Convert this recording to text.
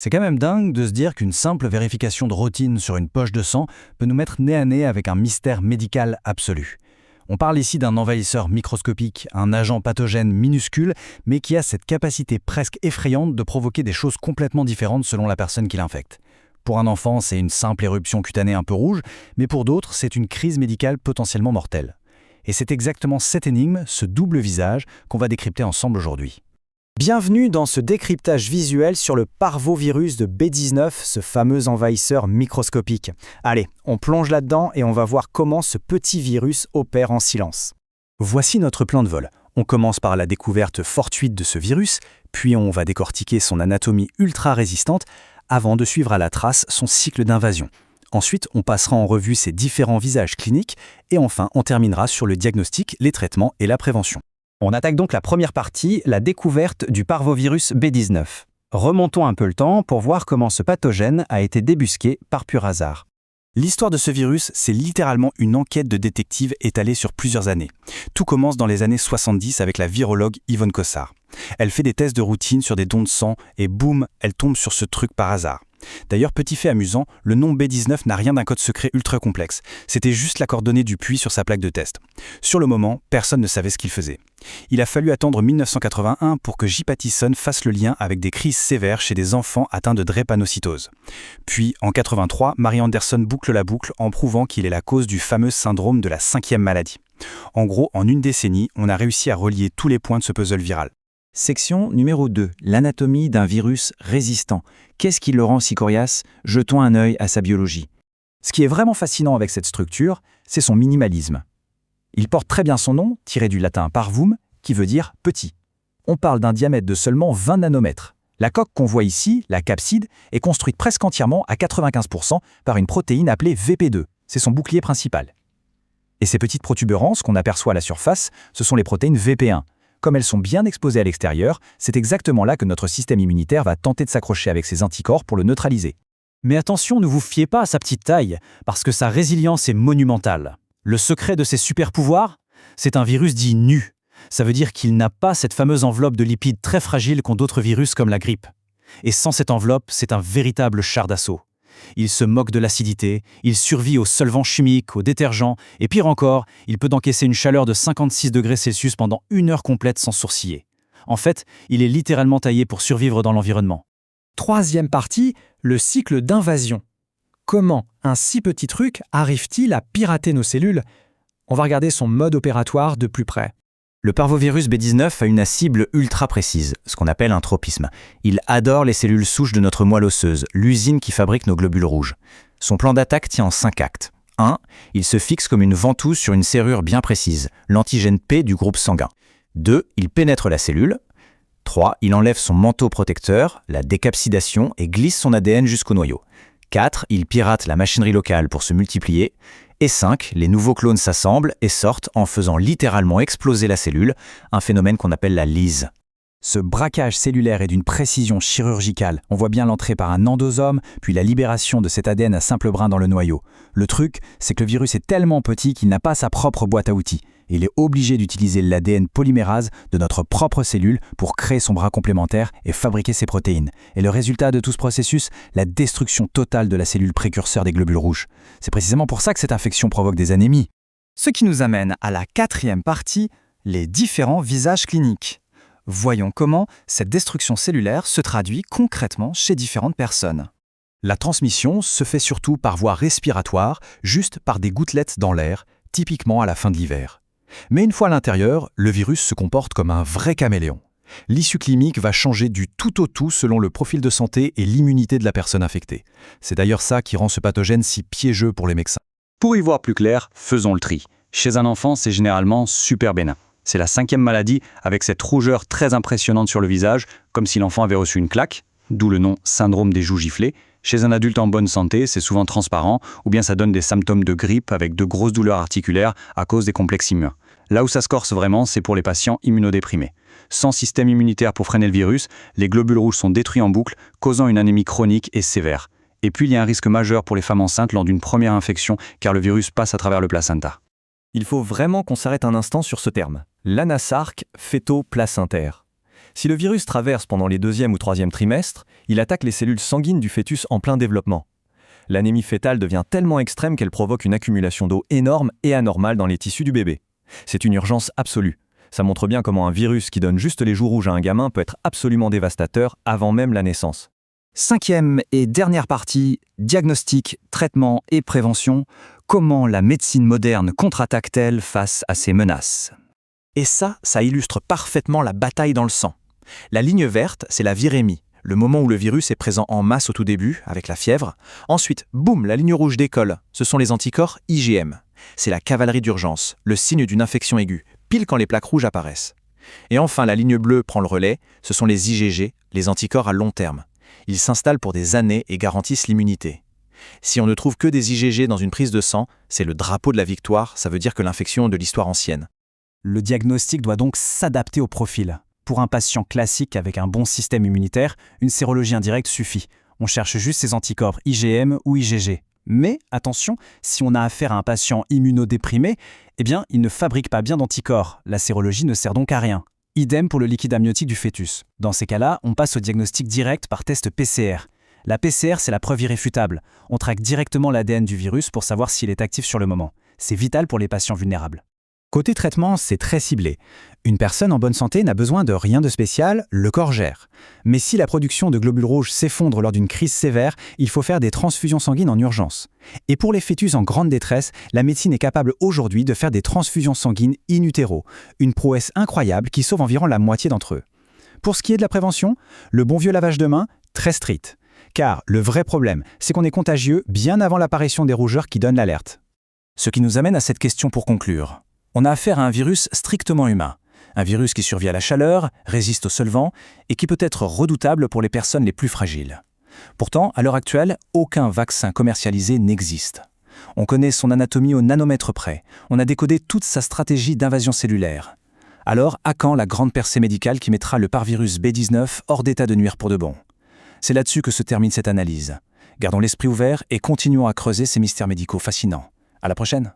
C'est quand même dingue de se dire qu'une simple vérification de routine sur une poche de sang peut nous mettre nez à nez avec un mystère médical absolu. On parle ici d'un envahisseur microscopique, un agent pathogène minuscule, mais qui a cette capacité presque effrayante de provoquer des choses complètement différentes selon la personne qui l'infecte. Pour un enfant, c'est une simple éruption cutanée un peu rouge, mais pour d'autres, c'est une crise médicale potentiellement mortelle. Et c'est exactement cette énigme, ce double visage, qu'on va décrypter ensemble aujourd'hui. Bienvenue dans ce décryptage visuel sur le parvovirus de B19, ce fameux envahisseur microscopique. Allez, on plonge là-dedans et on va voir comment ce petit virus opère en silence. Voici notre plan de vol. On commence par la découverte fortuite de ce virus, puis on va décortiquer son anatomie ultra résistante avant de suivre à la trace son cycle d'invasion. Ensuite, on passera en revue ses différents visages cliniques et enfin, on terminera sur le diagnostic, les traitements et la prévention. On attaque donc la première partie, la découverte du parvovirus B19. Remontons un peu le temps pour voir comment ce pathogène a été débusqué par pur hasard. L'histoire de ce virus, c'est littéralement une enquête de détective étalée sur plusieurs années. Tout commence dans les années 70 avec la virologue Yvonne Cossard. Elle fait des tests de routine sur des dons de sang et boum, elle tombe sur ce truc par hasard. D'ailleurs, petit fait amusant, le nom B19 n'a rien d'un code secret ultra complexe. C'était juste la coordonnée du puits sur sa plaque de test. Sur le moment, personne ne savait ce qu'il faisait. Il a fallu attendre 1981 pour que J. Pattison fasse le lien avec des crises sévères chez des enfants atteints de drépanocytose. Puis, en 83, Mary Anderson boucle la boucle en prouvant qu'il est la cause du fameux syndrome de la 5e maladie. En gros, en une décennie, on a réussi à relier tous les points de ce puzzle viral. Section numéro 2, l'anatomie d'un virus résistant. Qu'est-ce qui le rend si coriace? Jetons un œil à sa biologie. Ce qui est vraiment fascinant avec cette structure, c'est son minimalisme. Il porte très bien son nom, tiré du latin parvum, qui veut dire petit. On parle d'un diamètre de seulement 20 nanomètres. La coque qu'on voit ici, la capside, est construite presque entièrement à 95% par une protéine appelée VP2. C'est son bouclier principal. Et ces petites protubérances qu'on aperçoit à la surface, ce sont les protéines VP1. Comme elles sont bien exposées à l'extérieur, c'est exactement là que notre système immunitaire va tenter de s'accrocher avec ses anticorps pour le neutraliser. Mais attention, ne vous fiez pas à sa petite taille, parce que sa résilience est monumentale. Le secret de ses super-pouvoirs, c'est un virus dit nu. Ça veut dire qu'il n'a pas cette fameuse enveloppe de lipides très fragile qu'ont d'autres virus comme la grippe. Et sans cette enveloppe, c'est un véritable char d'assaut. Il se moque de l'acidité, il survit aux solvants chimiques, aux détergents, et pire encore, il peut encaisser une chaleur de 56 degrés Celsius pendant 1 heure complète sans sourciller. En fait, il est littéralement taillé pour survivre dans l'environnement. Troisième partie, le cycle d'invasion. Comment un si petit truc arrive-t-il à pirater nos cellules? On va regarder son mode opératoire de plus près. Le parvovirus B19 a une cible ultra précise, ce qu'on appelle un tropisme. Il adore les cellules souches de notre moelle osseuse, l'usine qui fabrique nos globules rouges. Son plan d'attaque tient en 5 actes. 1. Il se fixe comme une ventouse sur une serrure bien précise, l'antigène P du groupe sanguin. 2. Il pénètre la cellule. 3. Il enlève son manteau protecteur, la décapsidation, et glisse son ADN jusqu'au noyau. 4. Il pirate la machinerie locale pour se multiplier. Et 5, les nouveaux clones s'assemblent et sortent en faisant littéralement exploser la cellule, un phénomène qu'on appelle la lyse. Ce braquage cellulaire est d'une précision chirurgicale. On voit bien l'entrée par un endosome, puis la libération de cet ADN à simple brin dans le noyau. Le truc, c'est que le virus est tellement petit qu'il n'a pas sa propre boîte à outils. Il est obligé d'utiliser l'ADN polymérase de notre propre cellule pour créer son bras complémentaire et fabriquer ses protéines. Et le résultat de tout ce processus, la destruction totale de la cellule précurseur des globules rouges. C'est précisément pour ça que cette infection provoque des anémies. Ce qui nous amène à la quatrième partie, les différents visages cliniques. Voyons comment cette destruction cellulaire se traduit concrètement chez différentes personnes. La transmission se fait surtout par voie respiratoire, juste par des gouttelettes dans l'air, typiquement à la fin de l'hiver. Mais une fois à l'intérieur, le virus se comporte comme un vrai caméléon. L'issue clinique va changer du tout au tout selon le profil de santé et l'immunité de la personne infectée. C'est d'ailleurs ça qui rend ce pathogène si piégeux pour les médecins. Pour y voir plus clair, faisons le tri. Chez un enfant, c'est généralement super bénin. C'est la 5e maladie avec cette rougeur très impressionnante sur le visage, comme si l'enfant avait reçu une claque, d'où le nom syndrome des joues giflées. Chez un adulte en bonne santé, c'est souvent transparent, ou bien ça donne des symptômes de grippe avec de grosses douleurs articulaires à cause des complexes immuns. Là où ça se corse vraiment, c'est pour les patients immunodéprimés. Sans système immunitaire pour freiner le virus, les globules rouges sont détruits en boucle, causant une anémie chronique et sévère. Et puis il y a un risque majeur pour les femmes enceintes lors d'une première infection, car le virus passe à travers le placenta. Il faut vraiment qu'on s'arrête un instant sur ce terme, l'anasarque fœto-placentaire. Si le virus traverse pendant les 2e ou 3e trimestres, il attaque les cellules sanguines du fœtus en plein développement. L'anémie fœtale devient tellement extrême qu'elle provoque une accumulation d'eau énorme et anormale dans les tissus du bébé. C'est une urgence absolue. Ça montre bien comment un virus qui donne juste les joues rouges à un gamin peut être absolument dévastateur avant même la naissance. 5e et dernière partie, diagnostic, traitement et prévention. Comment la médecine moderne contre-attaque-t-elle face à ces menaces ? Et ça illustre parfaitement la bataille dans le sang. La ligne verte, c'est la virémie, le moment où le virus est présent en masse au tout début, avec la fièvre. Ensuite, boum, la ligne rouge décolle. Ce sont les anticorps IgM. C'est la cavalerie d'urgence, le signe d'une infection aiguë, pile quand les plaques rouges apparaissent. Et enfin, la ligne bleue prend le relais, ce sont les IgG, les anticorps à long terme. Ils s'installent pour des années et garantissent l'immunité. Si on ne trouve que des IgG dans une prise de sang, c'est le drapeau de la victoire, ça veut dire que l'infection est de l'histoire ancienne. Le diagnostic doit donc s'adapter au profil. Pour un patient classique avec un bon système immunitaire, une sérologie indirecte suffit. On cherche juste ses anticorps IgM ou IgG. Mais attention, si on a affaire à un patient immunodéprimé, il ne fabrique pas bien d'anticorps. La sérologie ne sert donc à rien. Idem pour le liquide amniotique du fœtus. Dans ces cas-là, on passe au diagnostic direct par test PCR. La PCR, c'est la preuve irréfutable. On traque directement l'ADN du virus pour savoir s'il est actif sur le moment. C'est vital pour les patients vulnérables. Côté traitement, c'est très ciblé. Une personne en bonne santé n'a besoin de rien de spécial, le corps gère. Mais si la production de globules rouges s'effondre lors d'une crise sévère, il faut faire des transfusions sanguines en urgence. Et pour les fœtus en grande détresse, la médecine est capable aujourd'hui de faire des transfusions sanguines in utero, une prouesse incroyable qui sauve environ la moitié d'entre eux. Pour ce qui est de la prévention, le bon vieux lavage de mains, très strict. Car le vrai problème, c'est qu'on est contagieux bien avant l'apparition des rougeurs qui donnent l'alerte. Ce qui nous amène à cette question pour conclure. On a affaire à un virus strictement humain. Un virus qui survit à la chaleur, résiste aux solvants et qui peut être redoutable pour les personnes les plus fragiles. Pourtant, à l'heure actuelle, aucun vaccin commercialisé n'existe. On connaît son anatomie au nanomètre près. On a décodé toute sa stratégie d'invasion cellulaire. Alors, à quand la grande percée médicale qui mettra le parvirus B19 hors d'état de nuire pour de bon ? C'est là-dessus que se termine cette analyse. Gardons l'esprit ouvert et continuons à creuser ces mystères médicaux fascinants. À la prochaine!